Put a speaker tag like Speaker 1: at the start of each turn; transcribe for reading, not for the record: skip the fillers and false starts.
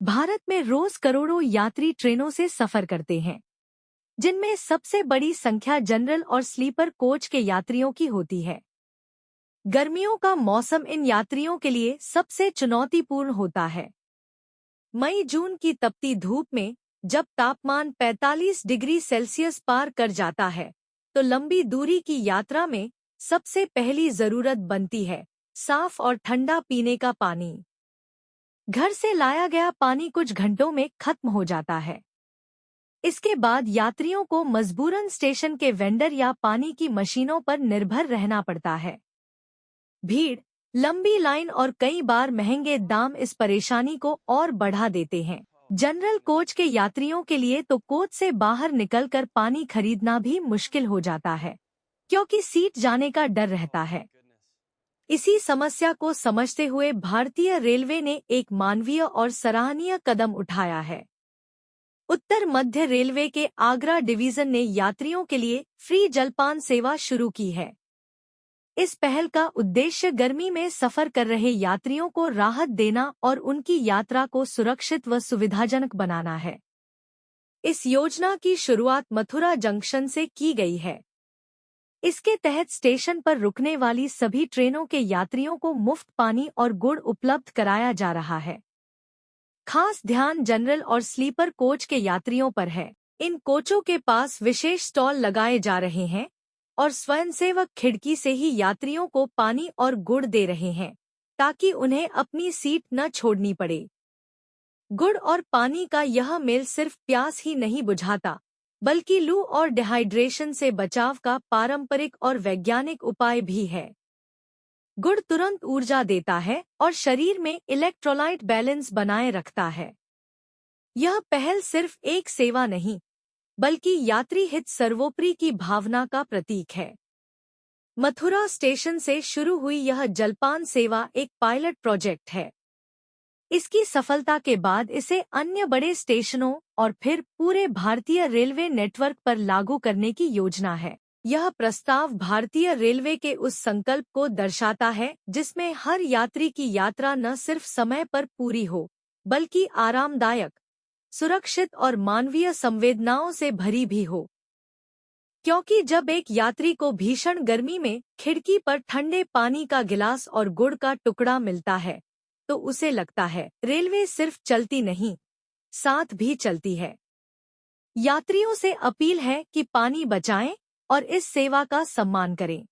Speaker 1: भारत में रोज करोड़ों यात्री ट्रेनों से सफर करते हैं, जिनमें सबसे बड़ी संख्या जनरल और स्लीपर कोच के यात्रियों की होती है। गर्मियों का मौसम इन यात्रियों के लिए सबसे चुनौतीपूर्ण होता है। मई जून की तपती धूप में जब तापमान 45 डिग्री सेल्सियस पार कर जाता है, तो लंबी दूरी की यात्रा में सबसे पहली जरूरत बनती है साफ और ठंडा पीने का पानी। घर से लाया गया पानी कुछ घंटों में खत्म हो जाता है। इसके बाद यात्रियों को मजबूरन स्टेशन के वेंडर या पानी की मशीनों पर निर्भर रहना पड़ता है। भीड़, लंबी लाइन और कई बार महंगे दाम इस परेशानी को और बढ़ा देते हैं। जनरल कोच के यात्रियों के लिए तो कोच से बाहर निकलकर पानी खरीदना भी मुश्किल हो जाता है, क्योंकि सीट जाने का डर रहता है। इसी समस्या को समझते हुए भारतीय रेलवे ने एक मानवीय और सराहनीय कदम उठाया है। उत्तर मध्य रेलवे के आगरा डिवीजन ने यात्रियों के लिए फ्री जलपान सेवा शुरू की है। इस पहल का उद्देश्य गर्मी में सफर कर रहे यात्रियों को राहत देना और उनकी यात्रा को सुरक्षित व सुविधाजनक बनाना है। इस योजना की शुरुआत मथुरा जंक्शन से की गई है। इसके तहत स्टेशन पर रुकने वाली सभी ट्रेनों के यात्रियों को मुफ्त पानी और गुड़ उपलब्ध कराया जा रहा है। खास ध्यान जनरल और स्लीपर कोच के यात्रियों पर है। इन कोचों के पास विशेष स्टॉल लगाए जा रहे हैं और स्वयंसेवक खिड़की से ही यात्रियों को पानी और गुड़ दे रहे हैं, ताकि उन्हें अपनी सीट न छोड़नी पड़े। गुड़ और पानी का यह मेल सिर्फ प्यास ही नहीं बुझाता, बल्कि लू और डिहाइड्रेशन से बचाव का पारंपरिक और वैज्ञानिक उपाय भी है। गुड़ तुरंत ऊर्जा देता है और शरीर में इलेक्ट्रोलाइट बैलेंस बनाए रखता है। यह पहल सिर्फ एक सेवा नहीं, बल्कि यात्री हित सर्वोपरि की भावना का प्रतीक है। मथुरा स्टेशन से शुरू हुई यह जलपान सेवा एक पायलट प्रोजेक्ट है। इसकी सफलता के बाद इसे अन्य बड़े स्टेशनों और फिर पूरे भारतीय रेलवे नेटवर्क पर लागू करने की योजना है। यह प्रस्ताव भारतीय रेलवे के उस संकल्प को दर्शाता है जिसमें हर यात्री की यात्रा न सिर्फ समय पर पूरी हो, बल्कि आरामदायक, सुरक्षित और मानवीय संवेदनाओं से भरी भी हो। क्योंकि जब एक यात्री को भीषण गर्मी में खिड़की पर ठंडे पानी का गिलास और गुड़ का टुकड़ा मिलता है, तो उसे लगता है रेलवे सिर्फ चलती नहीं, साथ भी चलती है। यात्रियों से अपील है कि पानी बचाएं और इस सेवा का सम्मान करें।